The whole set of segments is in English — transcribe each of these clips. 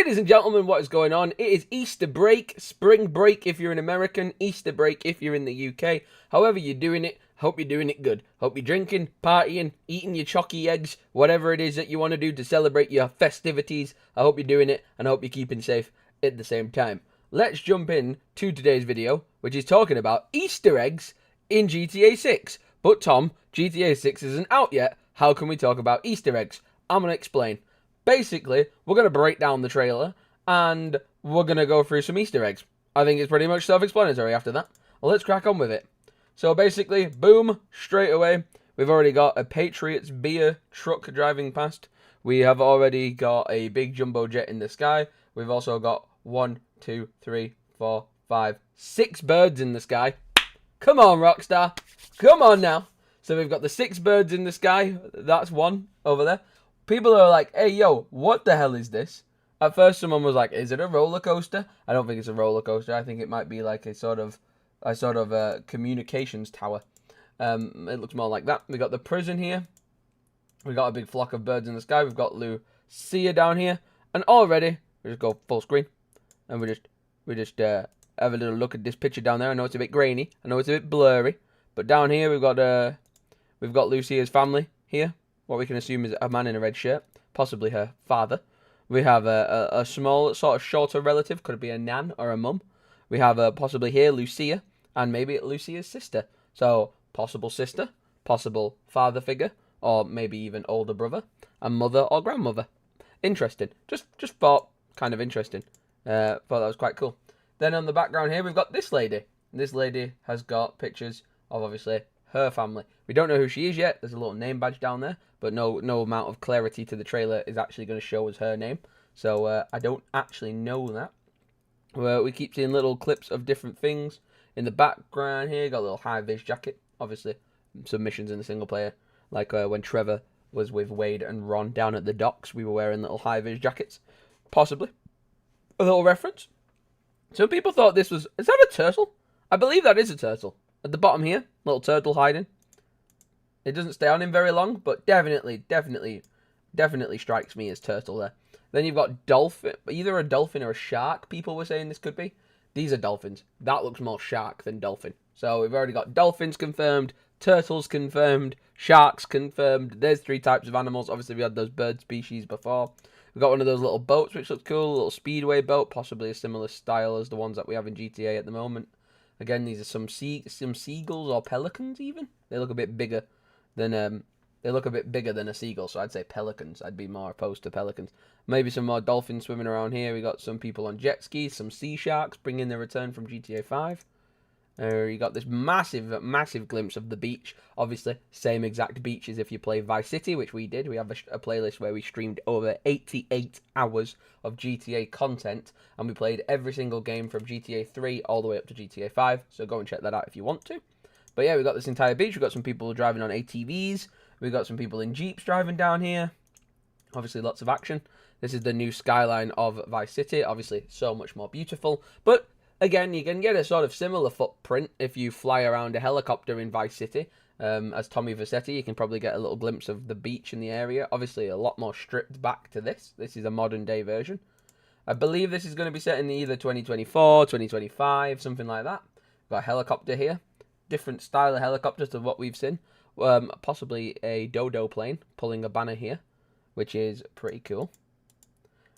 Ladies and gentlemen, what is going on? It is Easter break, spring break if you're an American, Easter break if you're in the UK. However you're doing it, hope you're doing it good. Hope you're drinking, partying, eating your chalky eggs, whatever it is that you want to do to celebrate your festivities. I hope you're doing it, and I hope you're keeping safe at the same time. Let's jump in to today's video, which is talking about Easter eggs in GTA 6. But Tom, GTA 6 isn't out yet. How can we talk about Easter eggs? I'm going to explain. Basically, we're going to break down the trailer, and we're going to go through some Easter eggs. I think it's pretty much self-explanatory after that. Well, let's crack on with it. So basically, boom, straight away, we've already got a Patriots beer truck driving past. We have already got a big jumbo jet in the sky. We've also got 1, 2, 3, 4, 5, 6 birds in the sky. Come on, Rockstar. Come on now. So we've got the 6 birds in the sky. That's one over there. People are like, hey, yo, what the hell is this? At first, someone was like, is it a roller coaster? I don't think it's a roller coaster. I think it might be like a sort of communications tower. It looks more like that. We got the prison here. We got a big flock of birds in the sky. We've got Lucia down here. And already, we just go full screen. And we just have a little look at this picture down there. I know it's a bit grainy. I know it's a bit blurry. But down here, we've got Lucia's family here. What we can assume is a man in a red shirt, possibly her father. We have a small, sort of shorter relative, could be a nan or a mum. We have possibly here Lucia, and maybe Lucia's sister. So, possible sister, possible father figure, or maybe even older brother, and mother or grandmother. Interesting. Just thought, kind of interesting. Thought that was quite cool. Then on the background here, we've got this lady. This lady has got pictures of, obviously, her family. We don't know who she is yet. There's a little name badge down there, but no amount of clarity to the trailer is actually going to show us her name. So I don't actually know that. We keep seeing little clips of different things. In the background here, got a little high-vis jacket. Obviously, some missions in the single player. Like when Trevor was with Wade and Ron down at the docks, we were wearing little high-vis jackets. Possibly. A little reference. Some people thought this was... Is that a turtle? I believe that is a turtle. At the bottom here, little turtle hiding. It doesn't stay on him very long, but definitely strikes me as turtle there. Then you've got dolphin, either a dolphin or a shark, people were saying this could be. These are dolphins. That looks more shark than dolphin. So we've already got dolphins confirmed, turtles confirmed, sharks confirmed. There's 3 types of animals. Obviously, we had those bird species before. We've got one of those little boats, which looks cool, a little speedway boat, possibly a similar style as the ones that we have in GTA at the moment. Again, these are some seagulls or pelicans even. They look a bit bigger than a seagull, so I'd say pelicans. I'd be more opposed to pelicans. Maybe some more dolphins swimming around here. We got some people on jet skis, some sea sharks bringing their return from GTA 5. You got this massive glimpse of the beach. Obviously, same exact beach as if you play Vice City, which we did. We have a playlist where we streamed over 88 hours of GTA content, and we played every single game from GTA 3 all the way up to GTA 5, so go and check that out if you want to. But yeah, we've got this entire beach. We've got some people driving on ATVs. We've got some people in Jeeps driving down here. Obviously, lots of action. This is the new skyline of Vice City. Obviously, so much more beautiful, but again, you can get a sort of similar footprint if you fly around a helicopter in Vice City. As Tommy Vercetti, you can probably get a little glimpse of the beach in the area. Obviously, a lot more stripped back to this. This is a modern-day version. I believe this is going to be set in either 2024, 2025, something like that. We've got a helicopter here. Different style of helicopters to what we've seen. Possibly a dodo plane pulling a banner here, which is pretty cool.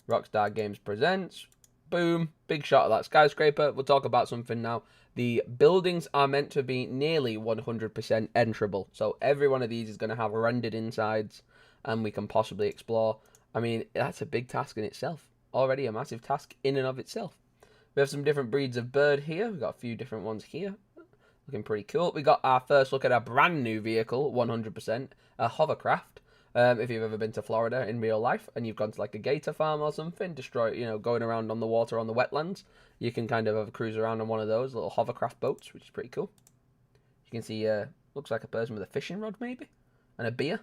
Rockstar Games presents... Boom, big shot of that skyscraper. We'll talk about something now. The buildings are meant to be nearly 100% enterable. So every one of these is going to have rendered insides, and we can possibly explore. I mean, that's a big task in itself. Already a massive task in and of itself. We have some different breeds of bird here. We've got a few different ones here. Looking pretty cool. We got our first look at a brand new vehicle, 100%. A hovercraft. If you've ever been to Florida in real life and you've gone to like a gator farm or something, going around on the water on the wetlands, you can kind of have a cruise around on one of those little hovercraft boats, which is pretty cool. You can see, looks like a person with a fishing rod maybe, and a beer,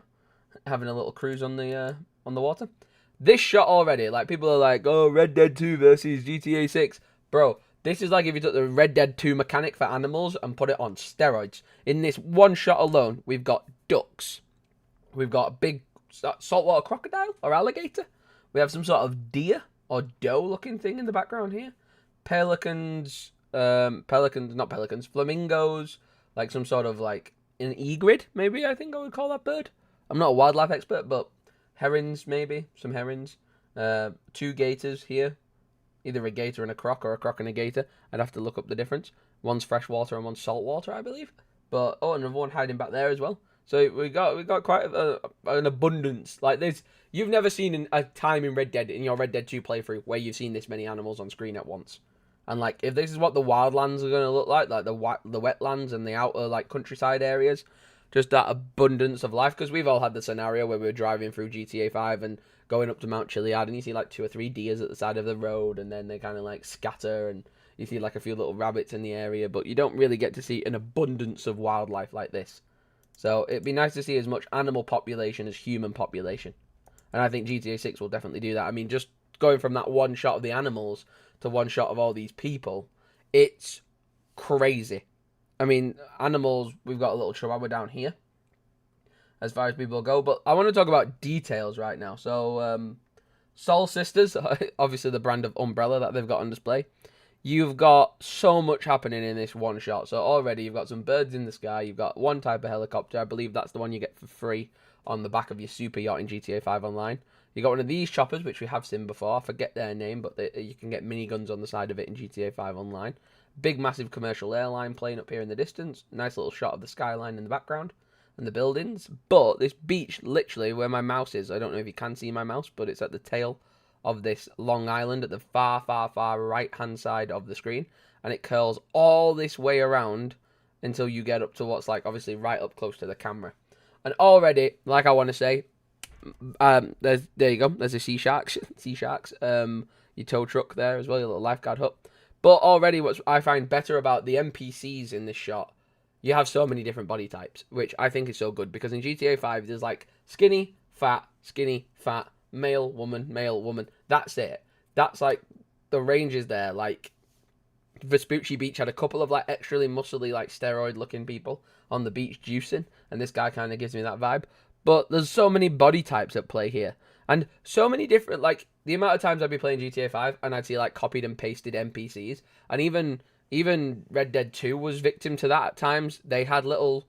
having a little cruise on the water. This shot already, like people are like, oh, Red Dead 2 versus GTA 6, bro. This is like if you took the Red Dead 2 mechanic for animals and put it on steroids. In this one shot alone, we've got ducks. We've got a big saltwater crocodile or alligator. We have some sort of deer or doe-looking thing in the background here. Pelicans, not pelicans, flamingos, like some sort of like an egret, maybe I think I would call that bird. I'm not a wildlife expert, but herons maybe, some herons. 2 gators here, either a gator and a croc or a croc and a gator. I'd have to look up the difference. One's freshwater and one's saltwater, I believe. But another one hiding back there as well. So we got quite an abundance like this. You've never seen a time in Red Dead in your Red Dead 2 playthrough where you've seen this many animals on screen at once. And like if this is what the wildlands are going to look like the wetlands and the outer like countryside areas, just that abundance of life. Because we've all had the scenario where we were driving through GTA 5 and going up to Mount Chiliad and you see like 2 or 3 deers at the side of the road and then they kind of like scatter and you see like a few little rabbits in the area, but you don't really get to see an abundance of wildlife like this. So it'd be nice to see as much animal population as human population. And I think GTA 6 will definitely do that. I mean, just going from that one shot of the animals to one shot of all these people, it's crazy. I mean, animals, we've got a little chihuahua down here, as far as people go. But I want to talk about details right now. So, Soul Sisters, obviously the brand of umbrella that they've got on display. You've got so much happening in this one shot. So already you've got some birds in the sky. You've got one type of helicopter. I believe that's the one you get for free on the back of your super yacht in GTA 5 Online. You got one of these choppers, which we have seen before. I forget their name, but you can get miniguns on the side of it in GTA 5 Online. Big, massive commercial airline plane up here in the distance. Nice little shot of the skyline in the background and the buildings. But this beach, literally, where my mouse is, I don't know if you can see my mouse, but it's at the tail of this long island at the far, far, far right-hand side of the screen. And it curls all this way around until you get up to what's like, obviously, right up close to the camera. And already, like I want to say, there you go. There's the sea sharks. Your tow truck there as well, your little lifeguard hut. But already, what I find better about the NPCs in this shot, you have so many different body types, which I think is so good. Because in GTA 5, there's like skinny, fat, male, woman. That's it. That's like the range is there. Like Vespucci Beach had a couple of like extremely muscly, like steroid-looking people on the beach juicing, and this guy kind of gives me that vibe. But there's so many body types at play here, and so many different, like, the amount of times I'd be playing GTA 5, and I'd see, like, copied and pasted NPCs, and even Red Dead 2 was victim to that at times. They had little,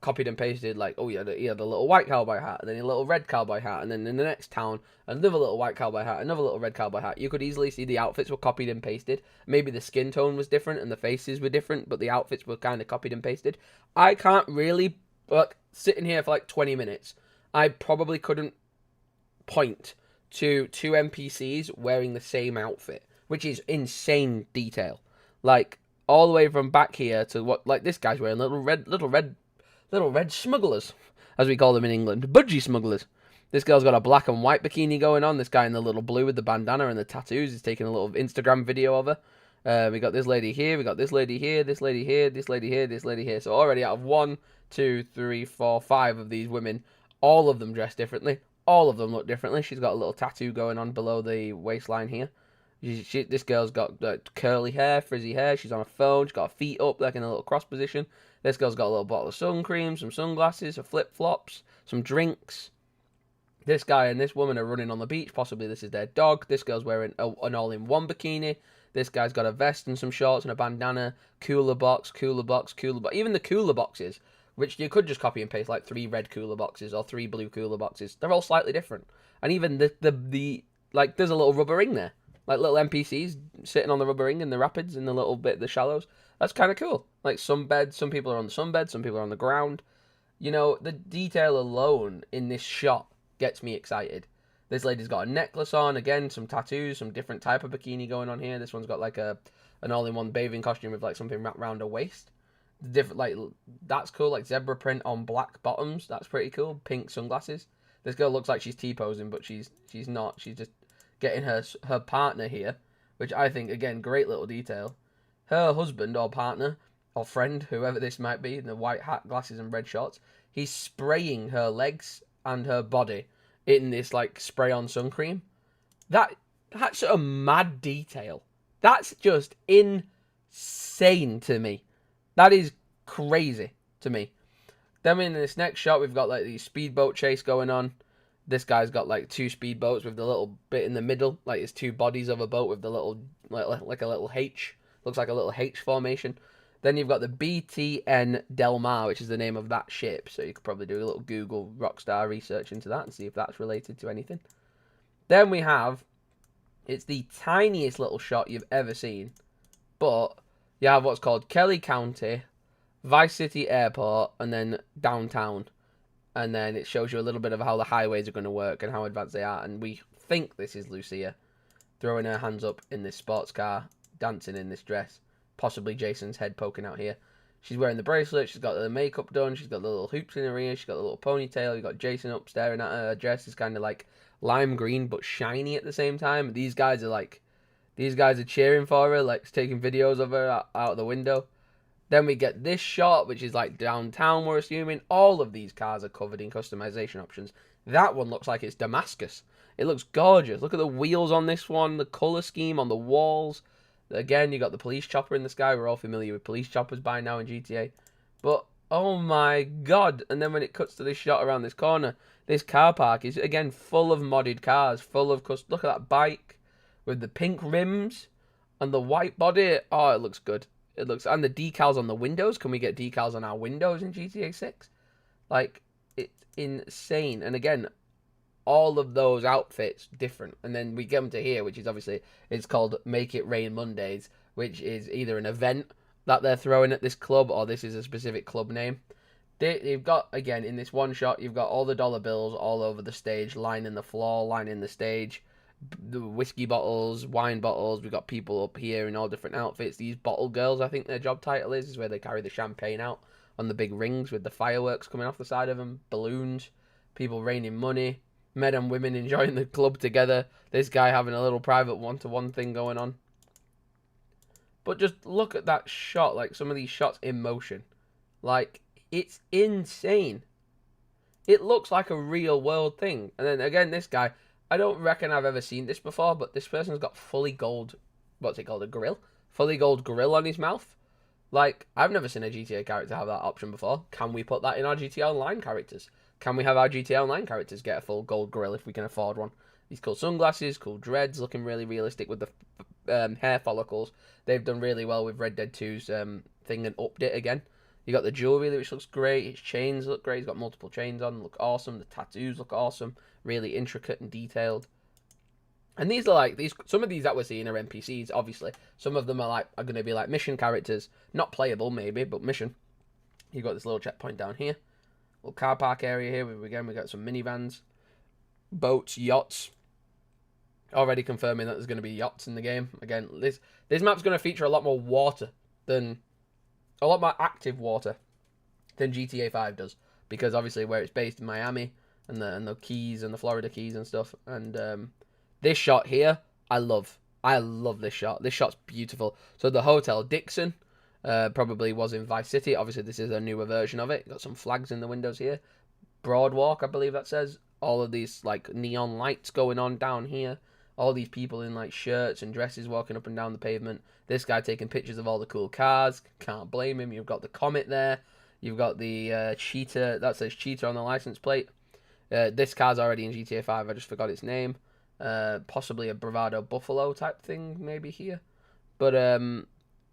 copied and pasted, like, oh, he had a little white cowboy hat, and then a little red cowboy hat, and then in the next town, another little white cowboy hat, another little red cowboy hat. You could easily see the outfits were copied and pasted. Maybe the skin tone was different, and the faces were different, but the outfits were kind of copied and pasted. I can't really, sitting here for like 20 minutes, I probably couldn't point to 2 NPCs wearing the same outfit, which is insane detail. Like, all the way from back here to what, like, this guy's wearing little red smugglers, as we call them in England, budgie smugglers. This girl's got a black and white bikini going on. This guy in the little blue with the bandana and the tattoos is taking a little Instagram video of her. We got this lady here, we got this lady here, this lady here, this lady here, this lady here. So already out of 1, 2, 3, 4, 5 of these women, all of them dress differently. All of them look differently. She's got a little tattoo going on below the waistline here. This girl's got curly hair, frizzy hair. She's on a phone. She's got her feet up, like in a little cross position. This girl's got a little bottle of sun cream, some sunglasses, some flip-flops, some drinks. This guy and this woman are running on the beach. Possibly this is their dog. This girl's wearing an all-in-one bikini. This guy's got a vest and some shorts and a bandana. Cooler box. Even the cooler boxes, which you could just copy and paste, like 3 red cooler boxes or 3 blue cooler boxes. They're all slightly different. And even the like, there's a little rubber ring there. Like little NPCs sitting on the rubber ring in the rapids in the little bit, the shallows. That's kind of cool. Like sunbed, some people are on the sunbed, some people are on the ground. The detail alone in this shot gets me excited. This lady's got a necklace on, again, some tattoos, some different type of bikini going on here. This one's got like an all-in-one bathing costume with like something wrapped around her waist. Different, like, that's cool, like zebra print on black bottoms. That's pretty cool. Pink sunglasses. This girl looks like she's T-posing, but she's not. She's just getting her partner here, which I think, again, great little detail. Her husband or partner or friend, whoever this might be, in the white hat, glasses, and red shorts, he's spraying her legs and her body in this, like, spray-on sun cream. That's a mad detail. That's just insane to me. That is crazy to me. Then in this next shot, we've got, like, the speedboat chase going on. This guy's got like 2 speedboats with the little bit in the middle, like it's 2 bodies of a boat with the little like a little H. Looks like a little H formation. Then you've got the BTN Del Mar, which is the name of that ship. So you could probably do a little Google Rockstar research into that and see if that's related to anything. Then we have, it's the tiniest little shot you've ever seen, but you have what's called Kelly County, Vice City Airport, and then downtown. And then it shows you a little bit of how the highways are going to work and how advanced they are. And we think this is Lucia throwing her hands up in this sports car, dancing in this dress. Possibly Jason's head poking out here. She's wearing the bracelet. She's got the makeup done. She's got the little hoops in her ear. She's got the little ponytail. You've got Jason up staring at her. Her dress is kind of like lime green but shiny at the same time. These guys are cheering for her, like taking videos of her out of the window. Then we get this shot, which is like downtown, we're assuming. All of these cars are covered in customization options. That one looks like it's Damascus. It looks gorgeous. Look at the wheels on this one, the color scheme on the walls. Again, you got the police chopper in the sky. We're all familiar with police choppers by now in GTA. But, oh my god. And then when it cuts to this shot around this corner, this car park is, again, full of modded cars. Full of, look at that bike with the pink rims and the white body. Oh, it looks good. It looks, and the decals on the windows. Can we get decals on our windows in GTA 6? Like, it's insane. And again, all of those outfits different. And then we get them to here, which is obviously, it's called Make It Rain Mondays, which is either an event that they're throwing at this club, or this is a specific club name. They've got, again, in this one shot, you've got all the dollar bills all over the stage, lining the floor, lining the stage. The whiskey bottles, wine bottles. We've got people up here in all different outfits. These bottle girls, I think their job title is where they carry the champagne out on the big rings with the fireworks coming off the side of them, balloons, people raining money, men and women enjoying the club together. This guy having a little private one-to-one thing going on. But just look at that shot, like some of these shots in motion. Like, it's insane. It looks like a real world thing. And then again, this guy, I don't reckon I've ever seen this before, but this person's got fully gold, what's it called, a grill? Fully gold grill on his mouth. Like, I've never seen a GTA character have that option before. Can we put that in our GTA Online characters? Can we have our GTA Online characters get a full gold grill if we can afford one? These cool sunglasses, cool dreads, looking really realistic with the hair follicles. They've done really well with Red Dead 2's thing and upped it again. You got the jewelry, which looks great. His chains look great. He's got multiple chains on, look awesome. The tattoos look awesome, really intricate and detailed. And these are like some of these that we're seeing are NPCs. Obviously, some of them are going to be like mission characters, not playable maybe, but mission. You got this little checkpoint down here, little car park area here. We got some minivans, boats, yachts. Already confirming that there's going to be yachts in the game. Again, this map's going to feature a lot more water than. A lot more active water than GTA 5 does, because obviously where it's based in Miami and the Keys and the Florida Keys and stuff. And this shot here, I love this shot. This shot's beautiful. So the Hotel Dixon probably was in Vice City. Obviously this is a newer version of it. Got some flags in the windows here. Broadwalk, I believe that says. All of these like neon lights going on down here. All these people in like shirts and dresses walking up and down the pavement. This guy taking pictures of all the cool cars. Can't blame him. You've got the Comet there. You've got the Cheetah. That says Cheetah on the license plate. This car's already in GTA 5. I just forgot its name. Possibly a Bravado Buffalo type thing maybe here. But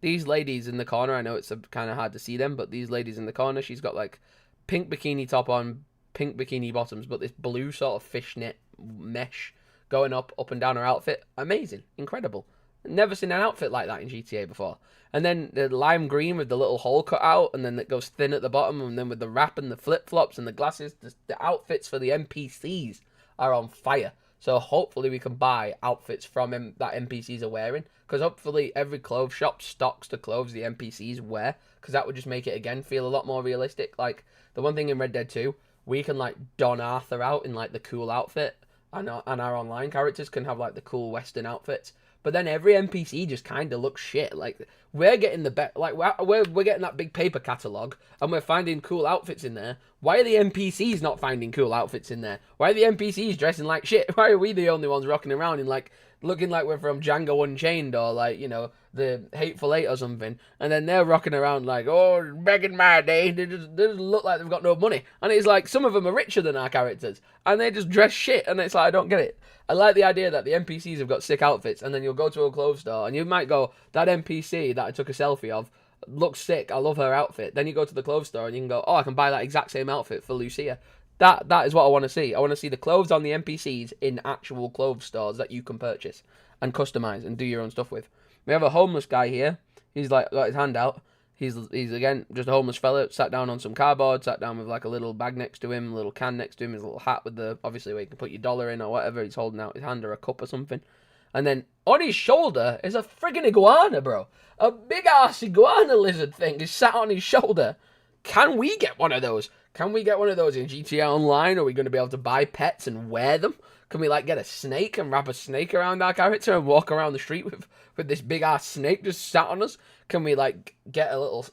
these ladies in the corner, I know it's kind of hard to see them, but these ladies in the corner, she's got like pink bikini top on, pink bikini bottoms, but this blue sort of fishnet mesh going up and down her outfit. Amazing. Incredible. Never seen an outfit like that in GTA before. And then the lime green with the little hole cut out, and then it goes thin at the bottom, and then with the wrap and the flip-flops and the glasses, the outfits for the NPCs are on fire. So hopefully we can buy outfits from that NPCs are wearing, because hopefully every clothes shop stocks the clothes the NPCs wear, because that would just make it, again, feel a lot more realistic. Like, the one thing in Red Dead 2, we can, like, Don Arthur out in, like, the cool outfit, and our online characters can have, like, the cool Western outfits. But then every NPC just kind of looks shit. Like, we're getting we're getting that big paper catalog, and we're finding cool outfits in there. Why are the NPCs not finding cool outfits in there? Why are the NPCs dressing like shit? Why are we the only ones rocking around in like looking like we're from Django Unchained or like, you know, the Hateful Eight or something, and then they're rocking around like, oh, back in my day, they just look like they've got no money, and it's like some of them are richer than our characters, and they just dress shit, and it's like, I don't get it. I like the idea that the NPCs have got sick outfits, and then you'll go to a clothes store, and you might go, that NPC that I took a selfie of looks sick, I love her outfit. Then you go to the clothes store, and you can go, oh, I can buy that exact same outfit for Lucia. That is what I want to see. I want to see the clothes on the NPCs in actual clothes stores that you can purchase and customize and do your own stuff with. We have a homeless guy here. He's like got his hand out. He's again just a homeless fella. Sat down on some cardboard. Sat down with like a little bag next to him, a little can next to him, his little hat with the obviously where you can put your dollar in or whatever. He's holding out his hand or a cup or something. And then on his shoulder is a friggin' iguana, bro. A big ass iguana lizard thing is sat on his shoulder. Can we get one of those? Can we get one of those in GTA Online? Are we going to be able to buy pets and wear them? Can we like get a snake and wrap a snake around our character and walk around the street with this big ass snake just sat on us? Can we like get a little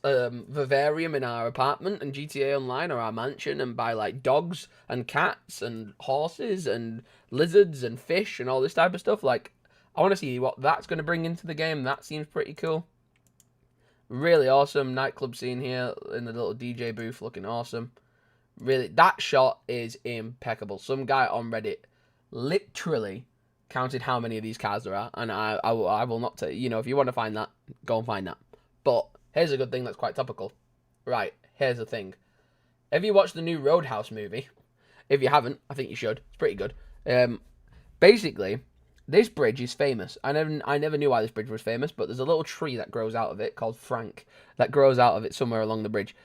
vivarium in our apartment and GTA Online or our mansion and buy like dogs and cats and horses and lizards and fish and all this type of stuff? Like, I want to see what that's going to bring into the game. That seems pretty cool. Really awesome nightclub scene here in the little DJ booth, looking awesome. Really, that shot is impeccable. Some guy on Reddit literally counted how many of these cars there are, and I will not tell you. You know, if you want to find that, go and find that. But here's a good thing that's quite topical. Right, here's the thing. Have you watched the new Roadhouse movie? If you haven't, I think you should. It's pretty good. Basically, this bridge is famous. I never knew why this bridge was famous, but there's a little tree that grows out of it called Frank that grows out of it somewhere along the bridge.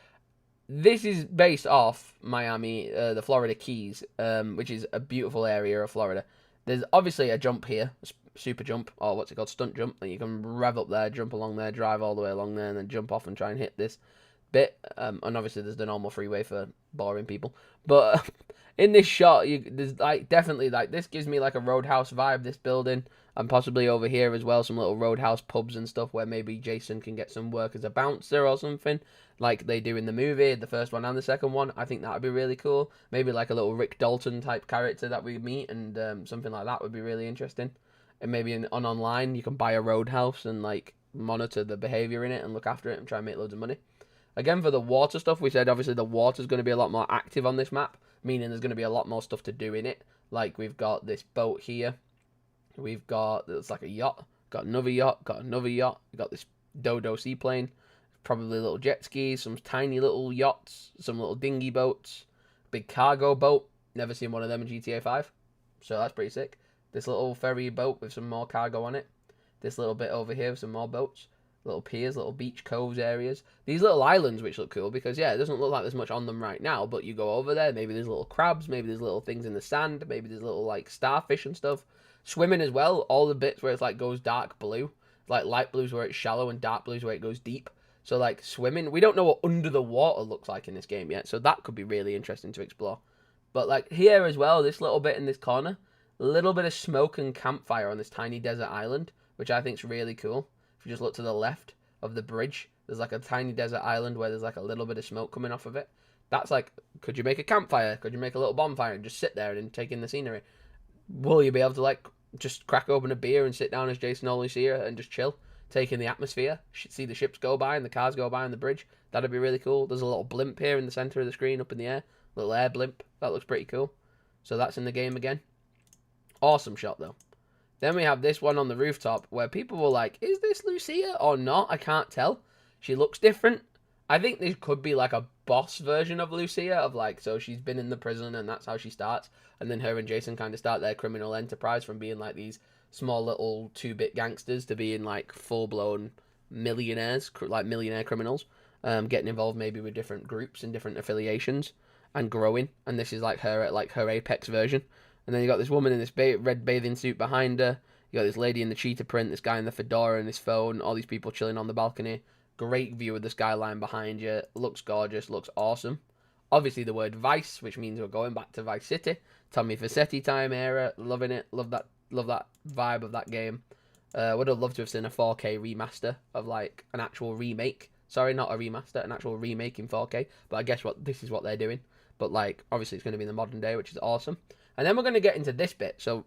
This is based off Miami, the Florida Keys, which is a beautiful area of Florida. There's obviously a jump here, super jump, or what's it called, stunt jump, and you can rev up there, jump along there, drive all the way along there, and then jump off and try and hit this bit. And obviously there's the normal freeway for boring people. But in this shot, there's like definitely like this gives me like a Roadhouse vibe. This building, and possibly over here as well, some little Roadhouse pubs and stuff where maybe Jason can get some work as a bouncer or something, like they do in the movie, the first one and the second one. I think that would be really cool. Maybe like a little Rick Dalton type character that we meet, and something like that would be really interesting. And maybe on online you can buy a Roadhouse and like monitor the behavior in it and look after it and try and make loads of money. Again, for the water stuff, we said obviously the water's going to be a lot more active on this map, meaning there's going to be a lot more stuff to do in it. Like we've got this boat here. We've got, it's like a yacht. Got another yacht. Got another yacht. We've got this Dodo seaplane. Probably little jet skis. Some tiny little yachts. Some little dinghy boats. Big cargo boat. Never seen one of them in GTA 5. So that's pretty sick. This little ferry boat with some more cargo on it. This little bit over here with some more boats. Little piers, little beach coves areas. These little islands which look cool because, yeah, it doesn't look like there's much on them right now, but you go over there, maybe there's little crabs, maybe there's little things in the sand, maybe there's little, like, starfish and stuff. Swimming as well, all the bits where it's, like, goes dark blue. Like, light blue's where it's shallow and dark blue's where it goes deep. So, like, swimming, we don't know what under the water looks like in this game yet, so that could be really interesting to explore. But, like, here as well, this little bit in this corner, a little bit of smoke and campfire on this tiny desert island, which I think is really cool. If you just look to the left of the bridge, there's like a tiny desert island where there's like a little bit of smoke coming off of it. That's like, could you make a campfire? Could you make a little bonfire and just sit there and take in the scenery? Will you be able to like just crack open a beer and sit down as Jason or Lucia and just chill, take in the atmosphere, see the ships go by and the cars go by on the bridge? That'd be really cool. There's a little blimp here in the center of the screen up in the air, little air blimp. That looks pretty cool. So that's in the game again. Awesome shot though. Then we have this one on the rooftop where people were like, is this Lucia or not? I can't tell. She looks different. I think this could be like a boss version of Lucia, of like, so she's been in the prison and that's how she starts. And then her and Jason kind of start their criminal enterprise from being like these small little 2-bit gangsters to being like full-blown millionaires, like millionaire criminals, getting involved maybe with different groups and different affiliations and growing. And this is like her at like her apex version. And then you got this woman in this red bathing suit behind her. You got this lady in the cheetah print, this guy in the fedora and his phone, all these people chilling on the balcony. Great view of the skyline behind you. Looks gorgeous, looks awesome. Obviously the word Vice, which means we're going back to Vice City. Tommy Vercetti time era, loving it. Love that vibe of that game. Would have loved to have seen a 4K remaster of like an actual remake. Sorry, not a remaster, an actual remake in 4K. But I guess this is what they're doing. But like, obviously it's going to be in the modern day, which is awesome. And then we're going to get into this bit. So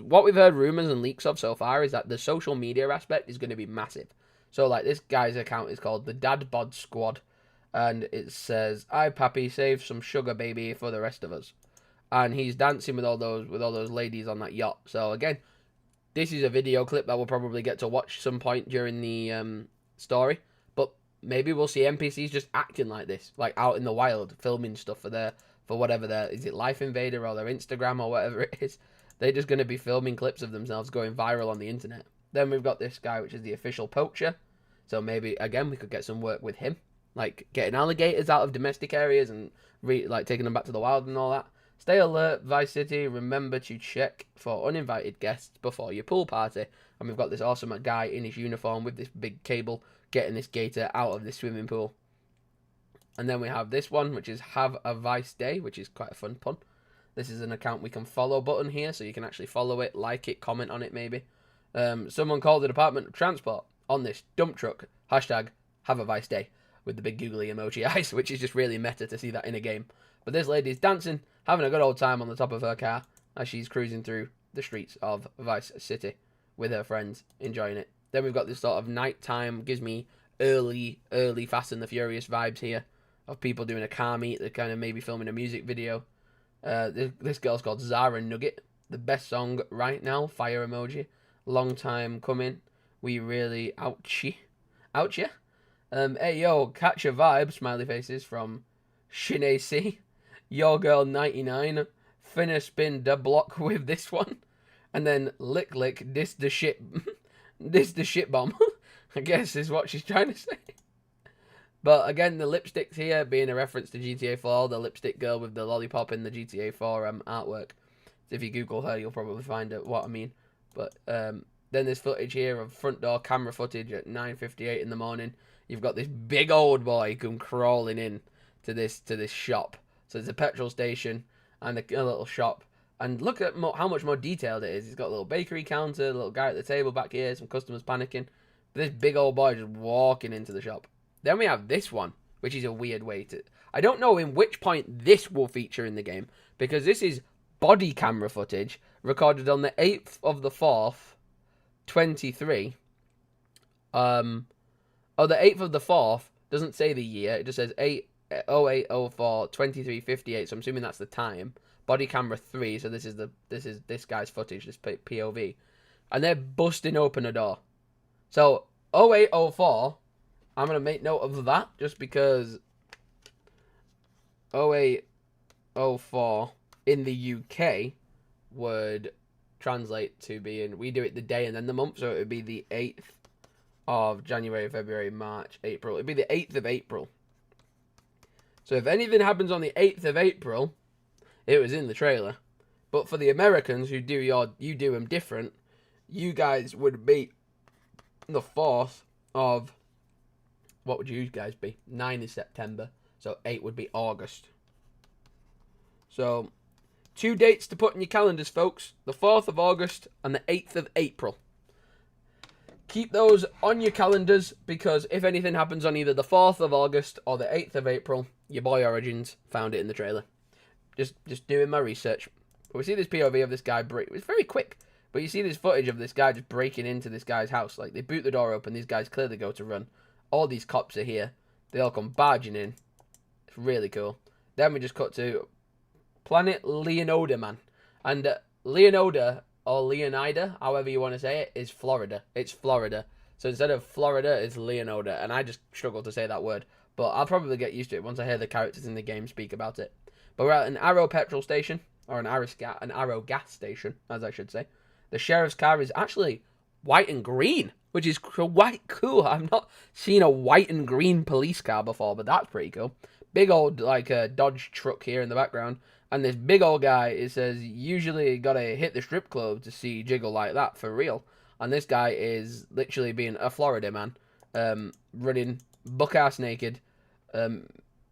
what we've heard rumors and leaks of so far is that the social media aspect is going to be massive. So like this guy's account is called the Dad Bod Squad, and it says, "I Pappy, save some sugar baby for the rest of us," and he's dancing with all those ladies on that yacht. So again, this is a video clip that we'll probably get to watch some point during the story, but maybe we'll see NPCs just acting like this, like out in the wild, filming stuff for whatever is it Life Invader or their Instagram or whatever it is. They're just going to be filming clips of themselves going viral on the internet. Then we've got this guy, which is the official poacher. So maybe, again, we could get some work with him. Like, getting alligators out of domestic areas and, like, taking them back to the wild and all that. Stay alert, Vice City. Remember to check for uninvited guests before your pool party. And we've got this awesome guy in his uniform with this big cable getting this gator out of the swimming pool. And then we have this one, which is Have a Vice Day, which is quite a fun pun. This is an account we can follow button here, so you can actually follow it, like it, comment on it maybe. Someone called the Department of Transport on this dump truck. Hashtag Have a Vice Day with the big googly emoji eyes, which is just really meta to see that in a game. But this lady's dancing, having a good old time on the top of her car as she's cruising through the streets of Vice City with her friends, enjoying it. Then we've got this sort of nighttime, gives me early Fast and the Furious vibes here of people doing a car meet. They're kind of maybe filming a music video. This girl's called Zara Nugget. The best song right now, fire emoji. Long time coming. We really ouchie. Ouchie. Hey yo, catch a vibe, smiley faces from Shinae C. Your girl 99. Finna spin the block with this one. And then lick this the shit this the shit bomb. I guess is what she's trying to say. But again, the lipsticks here being a reference to GTA 4, the lipstick girl with the lollipop in the GTA 4 artwork. So if you Google her, you'll probably find out what I mean. But then there's footage here of front door camera footage at 9:58 in the morning. You've got this big old boy come crawling in to this shop. So it's a petrol station and a little shop. And look at how much more detailed it is. It's got a little bakery counter, a little guy at the table back here, some customers panicking. But this big old boy just walking into the shop. Then we have this one, which is a weird way to... I don't know in which point this will feature in the game, because this is body camera footage recorded on the 8th of the 4th, 23. The 8th of the 4th doesn't say the year. It just says 0804 2358. So I'm assuming that's the time. Body camera 3. So this is this guy's footage, this POV, and they're busting open a door. So 0804. I'm going to make note of that just because 0804 in the UK would translate to being, we do it the day and then the month, so it would be the 8th of January, February, March, April. It would be the 8th of April. So if anything happens on the 8th of April, it was in the trailer. But for the Americans who do you do them different, you guys would be the 4th of... What would you guys be? 9 is September, so 8 would be August. So, 2 dates to put in your calendars, folks. The 4th of August and the 8th of April. Keep those on your calendars, because if anything happens on either the 4th of August or the 8th of April, your boy Origins found it in the trailer. Just doing my research. But we see this POV of this guy break. It's very quick, but you see this footage of this guy just breaking into this guy's house. Like, they boot the door open, these guys clearly go to run. All these cops are here. They all come barging in. It's really cool. Then we just cut to Planet Leonida, man. And Leonida, or Leonida, however you want to say it, is Florida. It's Florida. So instead of Florida, it's Leonida. And I just struggle to say that word. But I'll probably get used to it once I hear the characters in the game speak about it. But we're at an Arrow petrol station. Or an Arrow gas station, as I should say. The sheriff's car is actually white and green, which is quite cool. I've not seen a white and green police car before, but that's pretty cool. Big old, like, Dodge truck here in the background. And this big old guy, it says, usually gotta hit the strip club to see jiggle like that, for real. And this guy is literally being a Florida man, running buck-ass naked,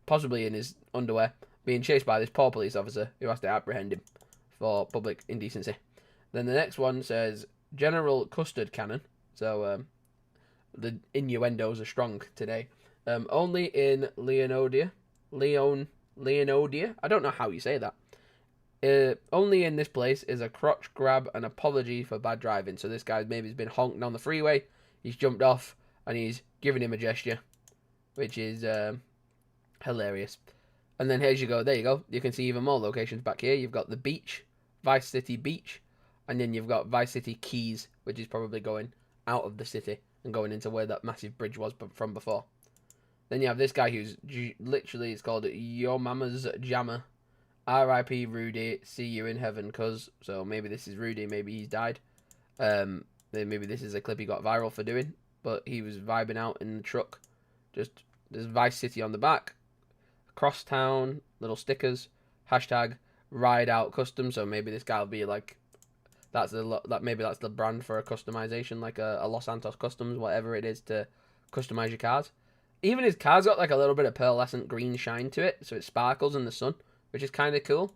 possibly in his underwear, being chased by this poor police officer who has to apprehend him for public indecency. Then the next one says, General Custard Cannon. So, the innuendos are strong today. Only in Leonodia. I don't know how you say that. Only in this place is a crotch grab and apology for bad driving. So this guy maybe has been honked on the freeway. He's jumped off and he's giving him a gesture, which is hilarious. And then here you go. There you go. You can see even more locations back here. You've got the beach, Vice City Beach, and then you've got Vice City Keys, which is probably going out of the city and going into where that massive bridge was from before. Then you have this guy who's literally, it's called Your Mama's Jammer. R.I.P. Rudy, see you in heaven, cuz. So maybe this is Rudy, maybe he's died. Maybe this is a clip he got viral for doing, but he was vibing out in the truck. Just, there's Vice City on the back. Crosstown, little stickers, hashtag ride out custom. So maybe this guy will be like, maybe that's the brand for a customization, like a Los Santos Customs, whatever it is, to customize your cars. Even his car's got like a little bit of pearlescent green shine to it, so it sparkles in the sun, which is kind of cool.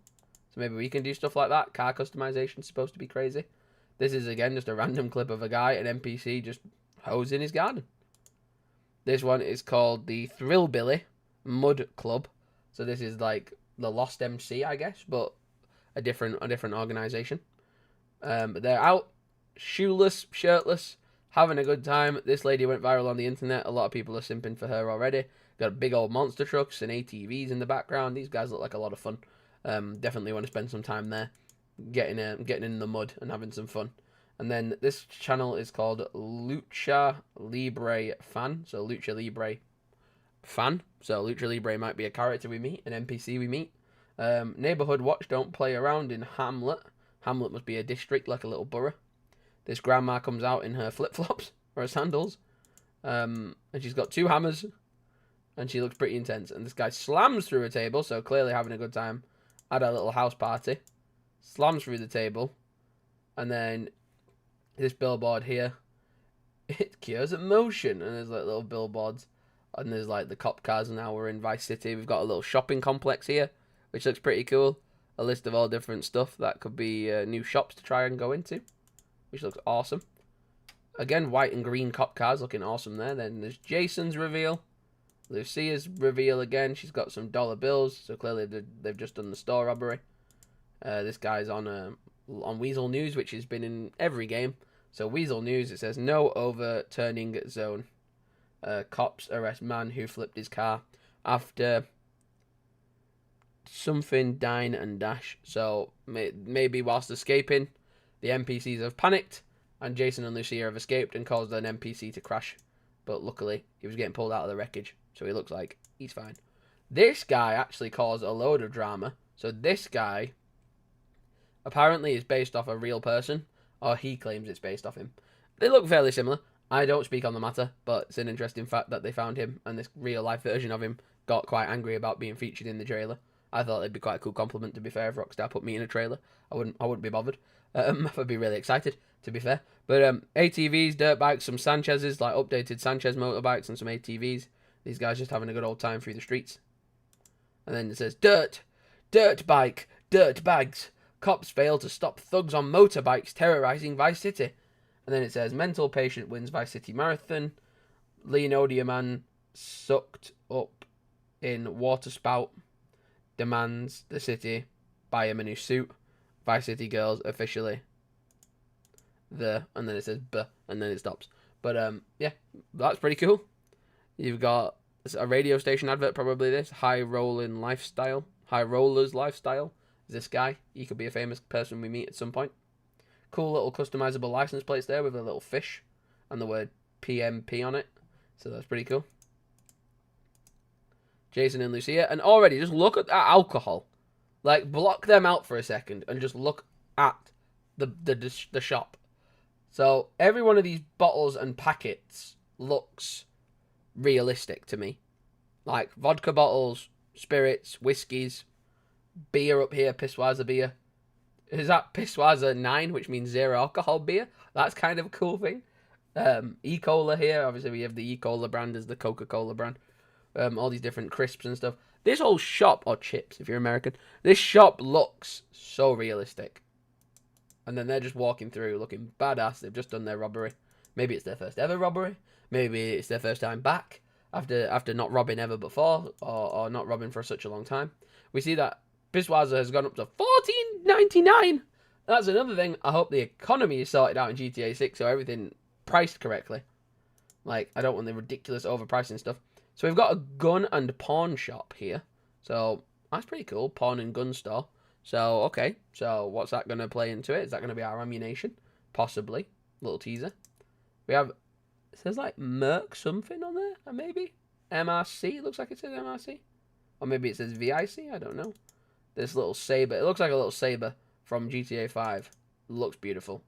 So maybe we can do stuff like that. Car customization is supposed to be crazy. This is again just a random clip of a guy, an NPC, just hosing his garden. This one is called the Thrillbilly Mud Club. So this is like the Lost MC, I guess, but a different organization. But they're out, shoeless, shirtless, having a good time. This lady went viral on the internet. A lot of people are simping for her already. Got big old monster trucks and ATVs in the background. These guys look like a lot of fun. Definitely want to spend some time there, getting in the mud and having some fun. And then this channel is called Lucha Libre Fan. So Lucha Libre Fan. So Lucha Libre might be a character we meet, an NPC we meet. Neighborhood watch, don't play around in Hamlet. Hamlet must be a district, like a little borough. This grandma comes out in her flip-flops or her sandals. And she's got 2 hammers. And she looks pretty intense. And this guy slams through a table, so clearly having a good time at a little house party. Slams through the table. And then this billboard here, it cures emotion. And there's like little billboards. And there's like the cop cars. Now we're in Vice City. We've got a little shopping complex here, which looks pretty cool. A list of all different stuff that could be new shops to try and go into, which looks awesome. Again, white and green cop cars looking awesome there. Then there's Jason's reveal. Lucia's reveal again. She's got some dollar bills, so clearly they've just done the store robbery. This guy's on Weasel News, which has been in every game. So Weasel News, it says no overturning zone. Cops arrest man who flipped his car after something dine and dash. So maybe whilst escaping, the NPCs have panicked, and Jason and Lucia have escaped and caused an NPC to crash. But luckily, he was getting pulled out of the wreckage, so he looks like he's fine. This guy actually caused a load of drama. So this guy apparently is based off a real person, or he claims it's based off him. They look fairly similar. I don't speak on the matter, but it's an interesting fact that they found him, and this real-life version of him got quite angry about being featured in the trailer. I thought it'd be quite a cool compliment, to be fair, if Rockstar put me in a trailer. I wouldn't be bothered. I'd be really excited, to be fair. But ATVs, dirt bikes, some Sanchez's, like updated Sanchez motorbikes and some ATVs. These guys just having a good old time through the streets. And then it says, dirt bike, dirt bags. Cops fail to stop thugs on motorbikes terrorizing Vice City. And then it says, mental patient wins Vice City Marathon. Leonodia man sucked up in water spout. Demands the city buy him a new suit. Vice City girls officially and then it says B, and then it stops. But yeah, that's pretty cool. You've got a radio station advert, probably this High Rollers Lifestyle. Is this guy? He could be a famous person we meet at some point. Cool little customizable license plates there with a little fish and the word PMP on it. So that's pretty cool. Jason and Lucia, and already just look at that alcohol. Like, block them out for a second and just look at the shop. So every one of these bottles and packets looks realistic to me. Like vodka bottles, spirits, whiskies, beer up here, Pissoise beer. Is that Pissoise 9, which means 0 alcohol beer? That's kind of a cool thing. E-Cola here. Obviously, we have the E-Cola brand as the Coca-Cola brand. All these different crisps and stuff. This whole shop, or chips if you're American, this shop looks so realistic. And then they're just walking through looking badass. They've just done their robbery. Maybe it's their first ever robbery. Maybe it's their first time back after not robbing ever before, or not robbing for such a long time. We see that Pissoise has gone up to 14 $199. That's another thing. I hope the economy is sorted out in GTA 6 so everything priced correctly. Like, I don't want the ridiculous overpricing stuff. So we've got a gun and pawn shop here. So that's pretty cool. Pawn and gun store. So, okay. So what's that going to play into it? Is that going to be our ammunition? Possibly. Little teaser. We have, it says like Merc something on there, maybe? MRC, it looks like it says MRC. Or maybe it says VIC, I don't know. This little saber, it looks like a little saber from GTA 5. Looks beautiful.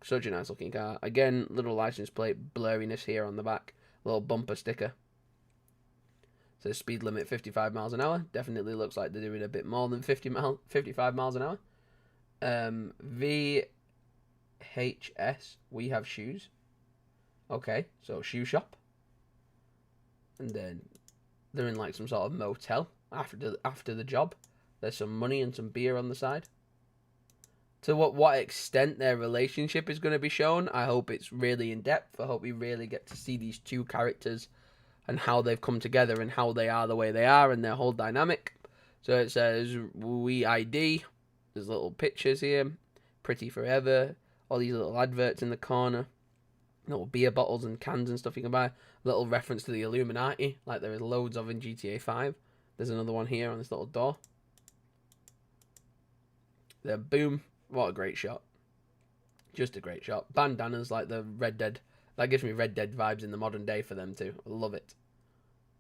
Such a nice looking car. Again, little license plate blurriness here on the back. Little bumper sticker. Says speed limit 55 miles an hour. Definitely looks like they're doing a bit more than 55 miles an hour. VHS, we have shoes. Okay, so shoe shop. And then they're in like some sort of motel after the job. There's some money and some beer on the side. To what extent their relationship is going to be shown, I hope it's really in depth. I hope we really get to see these two characters and how they've come together and how they are the way they are and their whole dynamic. So it says We ID. There's little pictures here. Pretty Forever. All these little adverts in the corner. Little beer bottles and cans and stuff you can buy. Little reference to the Illuminati, like there is loads of in GTA 5. There's another one here on this little door. There, boom. What a great shot. Just a great shot. Bandanas like the Red Dead. That gives me Red Dead vibes in the modern day for them too. I love it.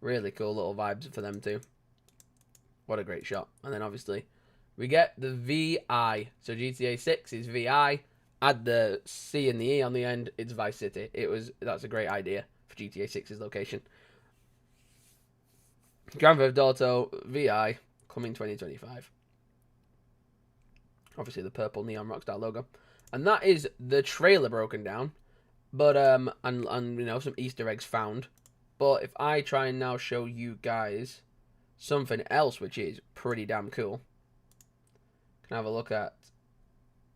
Really cool little vibes for them too. What a great shot. And then obviously we get the VI. So GTA 6 is VI. Add the C and the E on the end. It's Vice City. That's a great idea for GTA 6's location. Grand Theft Auto VI coming 2025. Obviously the purple neon Rockstar logo. And that is the trailer broken down. But and you know, some Easter eggs found. But if I try and now show you guys something else which is pretty damn cool. Can have a look at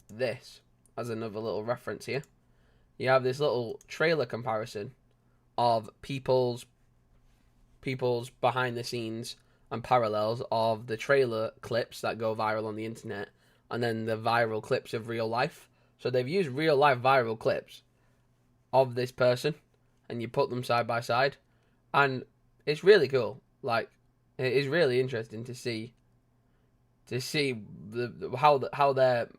this as another little reference here. You have this little trailer comparison of people's behind the scenes and parallels of the trailer clips that go viral on the internet and then the viral clips of real life. So they've used real life viral clips of this person and you put them side by side and it's really cool. Like, it is really interesting to see how their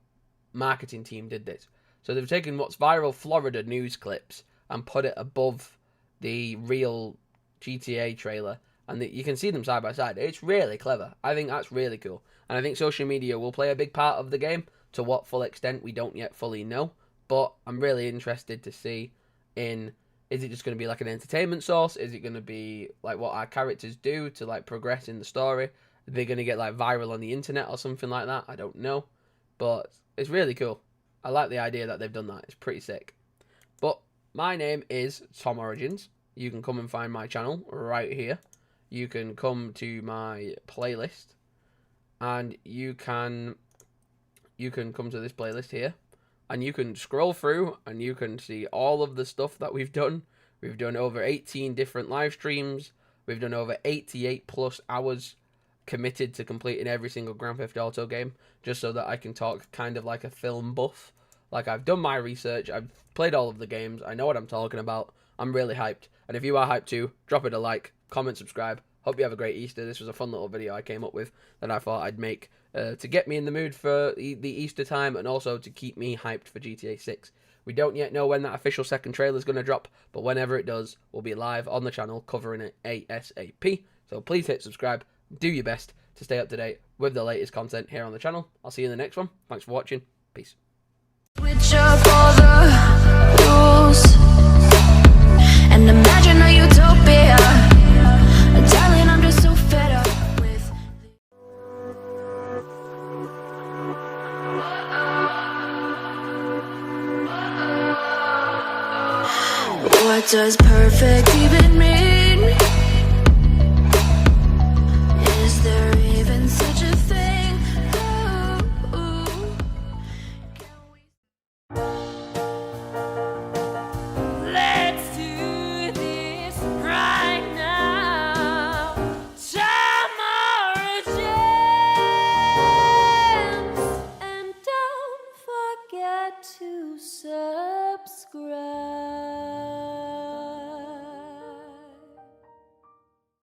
marketing team did this. So they've taken what's viral Florida news clips and put it above the real GTA trailer and you can see them side by side. It's really clever. I think that's really cool. And I think social media will play a big part of the game. To what full extent, we don't yet fully know. But I'm really interested to see is it just going to be like an entertainment source? Is it going to be like what our characters do to like progress in the story? Are they going to get like viral on the internet or something like that? I don't know. But it's really cool. I like the idea that they've done that. It's pretty sick. But my name is Tom Origins. You can come and find my channel right here. You can come to my playlist. And you can come to this playlist here. And you can scroll through and you can see all of the stuff that we've done. We've done over 18 different live streams. We've done over 88 plus hours committed to completing every single Grand Theft Auto game. Just so that I can talk kind of like a film buff. Like, I've done my research. I've played all of the games. I know what I'm talking about. I'm really hyped. And if you are hyped too, drop it a like, comment, subscribe. Hope you have a great Easter. This was a fun little video I came up with that I thought I'd make to get me in the mood for the Easter time and also to keep me hyped for GTA 6. We don't yet know when that official second trailer is going to drop, but whenever it does, we'll be live on the channel covering it ASAP. So please hit subscribe. Do your best to stay up to date with the latest content here on the channel. I'll see you in the next one. Thanks for watching. Peace. Switch up all the rules and imagine a utopia. Darling, I'm just so fed up with what does perfect even mean?